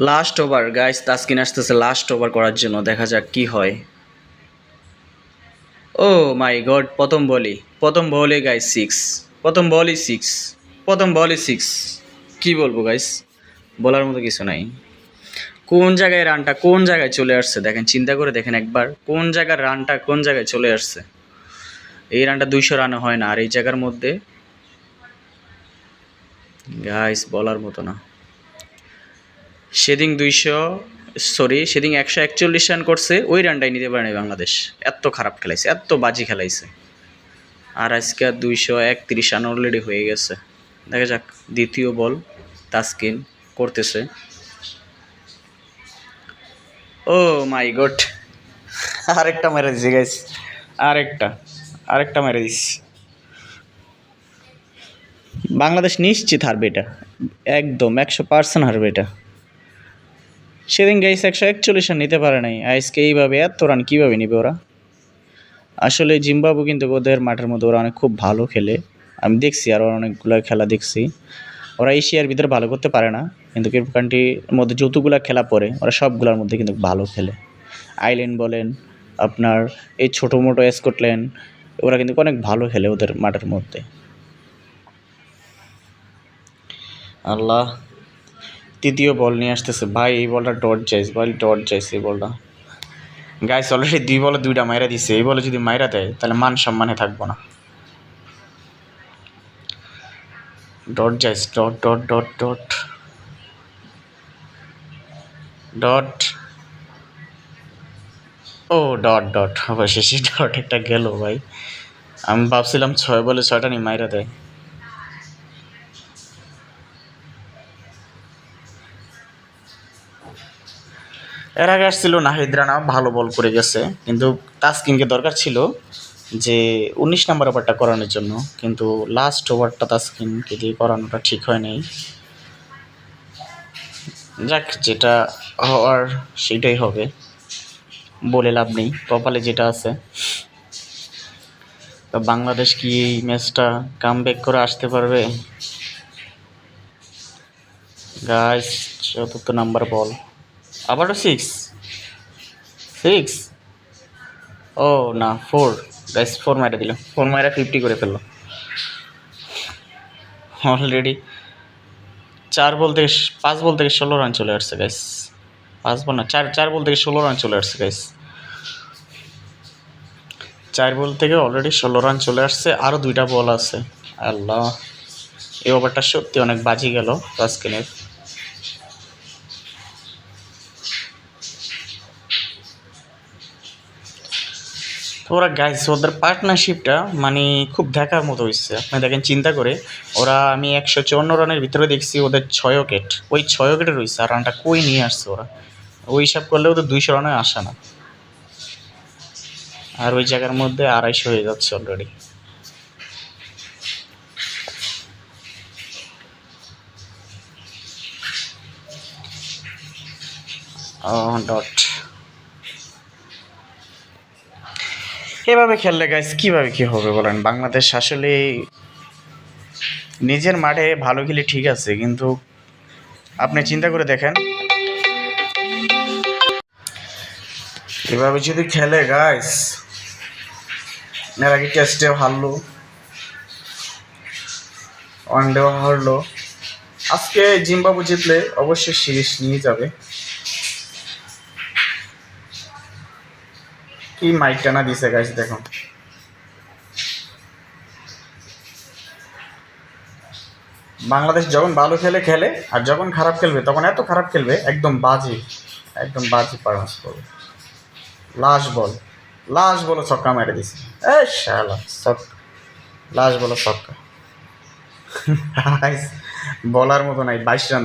Last over guys, Taskin আসতেছে last over করার জন্য। দেখা যাক কি হয়। ও মাই গড, প্রথম বলই গাইস সিক্স। প্রথম বলই সিক্স। প্রথম বলই সিক্স। কি বলবো গাইস, বলার মতো কিছু নাই। কোন জায়গায় রানটা কোন জায়গায় চলে আসছে দেখেন, চিন্তা করে দেখেন একবার, কোন জায়গার রানটা কোন জায়গায় চলে আসছে। এই রানটা 200 রানে হয় না, আর এই জায়গার মধ্যে গাইস বলার মতো না। সেদিন 141 রান করছে, ওই রানটাই নিতে পারে নাই বাংলাদেশ। এত খারাপ খেলাইছে, এত বাজি খেলাইছে। আর আজকে 231 রান অলরেডি হয়ে গেছে। দেখা যাক দ্বিতীয় বল তাসকিন করতেছে। ও মাই গড, আরেকটা মেরে দিছি গাইস। আরেকটা আরেকটা মেরে দিছি। বাংলাদেশ নিশ্চিত হারবে এটা, একদম 100% হারবে এটা। সেদিন গাইস 141 রান নিতে পারে নাই, আজকে এইভাবে এত রান কীভাবে নিবে ওরা। আসলে জিম্বাবু কিন্তু ওদের মাঠের মধ্যে ওরা অনেক খুব ভালো খেলে। আমি দেখছি, আরও অনেকগুলো খেলা দেখছি। ওরা এশিয়ার ভিতরে ভালো করতে পারে না, কিন্তু ক্রিকেট কান্ট্রির মধ্যে যতগুলো খেলা পড়ে ওরা সবগুলোর মধ্যে কিন্তু ভালো খেলে। আইল্যান্ড বলেন, আপনার এই ছোটো মোটো স্কটল্যান্ড, ওরা কিন্তু অনেক ভালো খেলে ওদের মাঠের মধ্যে। আল্লাহ, তৃতীয় বল নিয়ে আসতেছে ভাই। এই বলটা ডট যাইস ভাই, ডট যাইস এই বলটা। গাইস অলরেডি 2 বলে 2টা মাইরা দিছে। এই বলে যদি মাইরা দেয় তাহলে মান সম্মানে থাকবো না। ডট যাইস, dot dot dot dot dot. ও ডট ডট, অবশেষে ডট একটা গেল ভাই। আমি ভাবছিলাম 6 বলে 6টা নিয়ে মাইরা দেয়। এর আগে আসছিল নাহিদ রানা, ভালো বল করে গেছে, কিন্তু তাসকিনকে দরকার ছিল যে 19 নম্বর ওভারটা করানোর জন্য, কিন্তু লাস্ট ওভারটা তাসকিনকে দিয়ে করানোটা ঠিক হয় নাই। যাক, যেটা হওয়ার সেটাই হবে, বলে লাভ নেই, কপালে যেটা আছে। তো বাংলাদেশ কি এই ম্যাচটা কামব্যাক করে আসতে পারবে? গাইস 4th নাম্বার বল, আবারও সিক্স। সিক্স, ও না 4। গাইস 4 মাইরা দিল, 4 মাইরা 50 করে ফেললো অলরেডি। 5 বল থেকে 16 রান চলে আসছে গাইস। 5 বল না, 4 বল থেকে 16 রান চলে আসছে গাইস। 4 বল থেকে অলরেডি 16 রান চলে আসছে, আরও 2টা বল আছে। আল্লাহ, এই ওভারটা সত্যি অনেক বাজি গেল তাসকিনের। ওরা গাইস ওদের পার্টনারশিপটা মানে খুব দেখার মতো হচ্ছে। আপনি দেখেন, চিন্তা করে, ওরা আমি 154 রানের ভিতরে দেখছি ওদের 6 উইকেট, ওই 6 উইকেটে রয়েছে, আর রানটা কই নিয়ে আসছে ওরা। ওই হিসাব করলে ওদের 200 রানে আসে না, আর ওই জায়গার মধ্যে 250 হয়ে যাচ্ছে অলরেডি। ডট এভাবে খেললে গাইস কীভাবে কী হবে বলেন। বাংলাদেশ আসলে নিজের মাঠে ভালো খেলে ঠিক আছে, কিন্তু আপনি চিন্তা করে দেখেন, এভাবে যদি খেলে গাইস, এর আগে টেস্টেও হারলো, ওয়ানডেও হারলো, আজকে জিম্বাবু জিতলে অবশ্যই সিরিজ নিয়ে যাবে। কি মাইক টানা দিছে গাইস দেখুন। বাংলাদেশ যখন ভালো খেলে খেলে, আর যখন খারাপ খেলবে তখন এত খারাপ খেলবে, একদম বাজি, একদম বাজি পারফরমেন্স করবে। লাস্ট বলে ছক্কা মেরে দিছে। এ শালা লাস্ট বলে ছক্কা। বলার মতো নাই, 22 রান